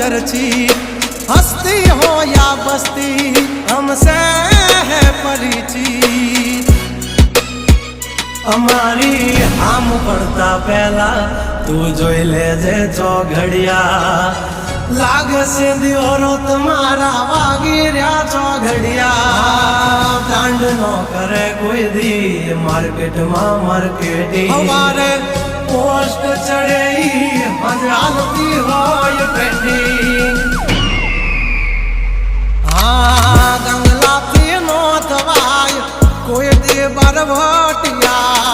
परिचित, हस्ती हो या बस्ती हमसे है परिचित। અમારી આમ પડતા પહેલા તું જોઈ લેજે ચોઘડિયા, લાગશે દિયોરો તમારા વાગી રહ્યા ચોઘડિયા। દાંડ નો કરે કોઈ દી માર્કેટમાં માર્કેટિંગ, અમારે પોસ્ટ ચડે ચાલતી હોય પેન્ડિંગ। હા ગંગલાથી નો થવાય કોઈ દે બરવટિયા,